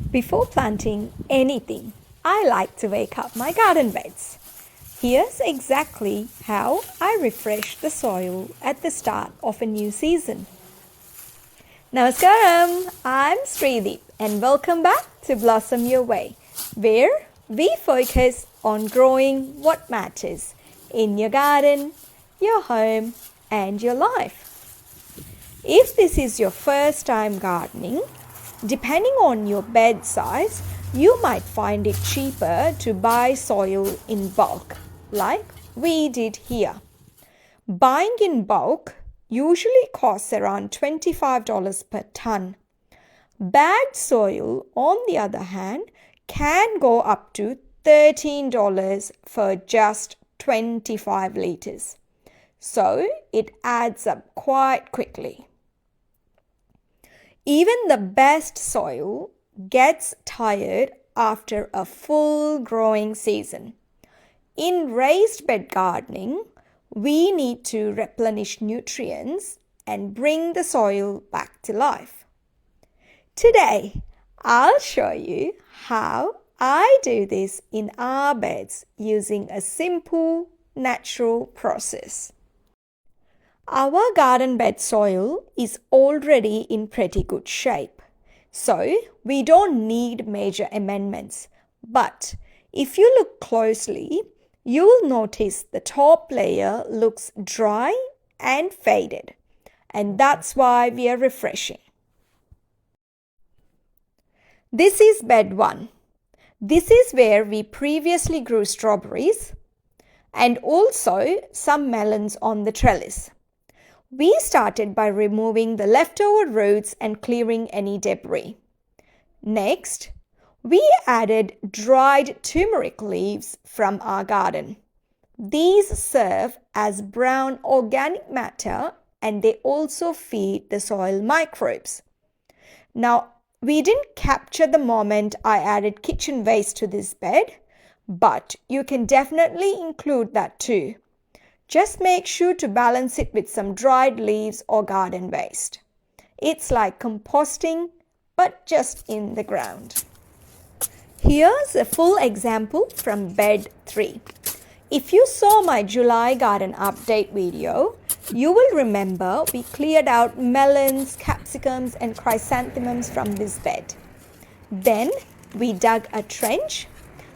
Before planting anything, I like to wake up my garden beds. Here's exactly how I refresh the soil at the start of a new season. Namaskaram, I'm Srideep and welcome back to Blossom Your Way, where we focus on growing what matters in your garden, your home and your life. If this is your first time gardening, depending on your bed size, you might find it cheaper to buy soil in bulk, like we did here. Buying in bulk usually costs around $25 per ton. Bagged soil, on the other hand, can go up to $13 for just 25 liters. So it adds up quite quickly. Even the best soil gets tired after a full growing season. In raised bed gardening, we need to replenish nutrients and bring the soil back to life. Today, I'll show you how I do this in our beds using a simple, natural process. Our garden bed soil is already in pretty good shape, so we don't need major amendments. But if you look closely, you will notice the top layer looks dry and faded, and that's why we are refreshing. This is bed 1. This is where we previously grew strawberries and also some melons on the trellis. We started by removing the leftover roots and clearing any debris. Next, we added dried turmeric leaves from our garden. These serve as brown organic matter and they also feed the soil microbes. Now, we didn't capture the moment I added kitchen waste to this bed, but you can definitely include that too. Just make sure to balance it with some dried leaves or garden waste. It's like composting, but just in the ground. Here's a full example from bed 3. If you saw my July garden update video, you will remember we cleared out melons, capsicums and chrysanthemums from this bed. Then we dug a trench,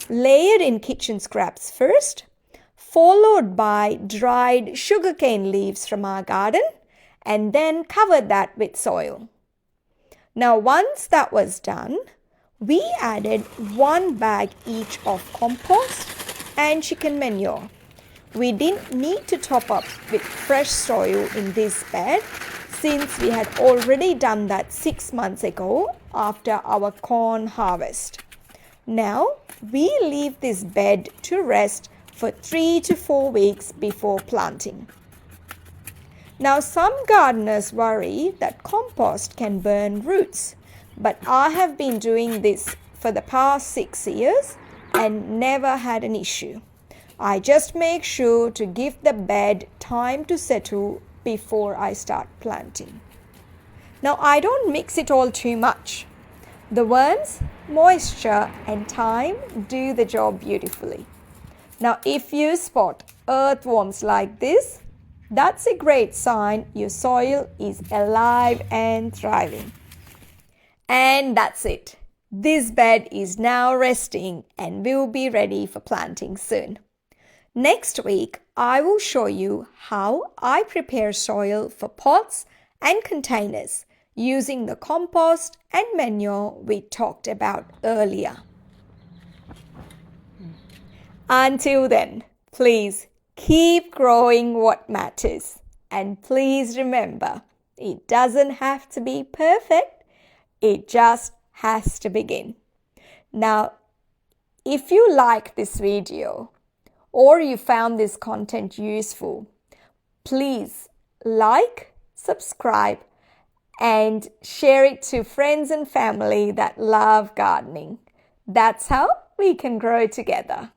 layered in kitchen scraps first, followed by dried sugarcane leaves from our garden, and then covered that with soil. Now, once that was done, we added 1 bag each of compost and chicken manure. We didn't need to top up with fresh soil in this bed since we had already done that 6 months ago after our corn harvest. Now, we leave this bed to rest for 3 to 4 weeks before planting. Now, some gardeners worry that compost can burn roots, but I have been doing this for the past 6 years and never had an issue. I just make sure to give the bed time to settle before I start planting. Now, I don't mix it all too much. The worms, moisture and time do the job beautifully. Now, if you spot earthworms like this, that's a great sign your soil is alive and thriving. And that's it. This bed is now resting and will be ready for planting soon. Next week, I will show you how I prepare soil for pots and containers using the compost and manure we talked about earlier. Until then, please keep growing what matters. And please remember, it doesn't have to be perfect. It just has to begin. Now, if you like this video or you found this content useful, please like, subscribe, and share it to friends and family that love gardening. That's how we can grow together.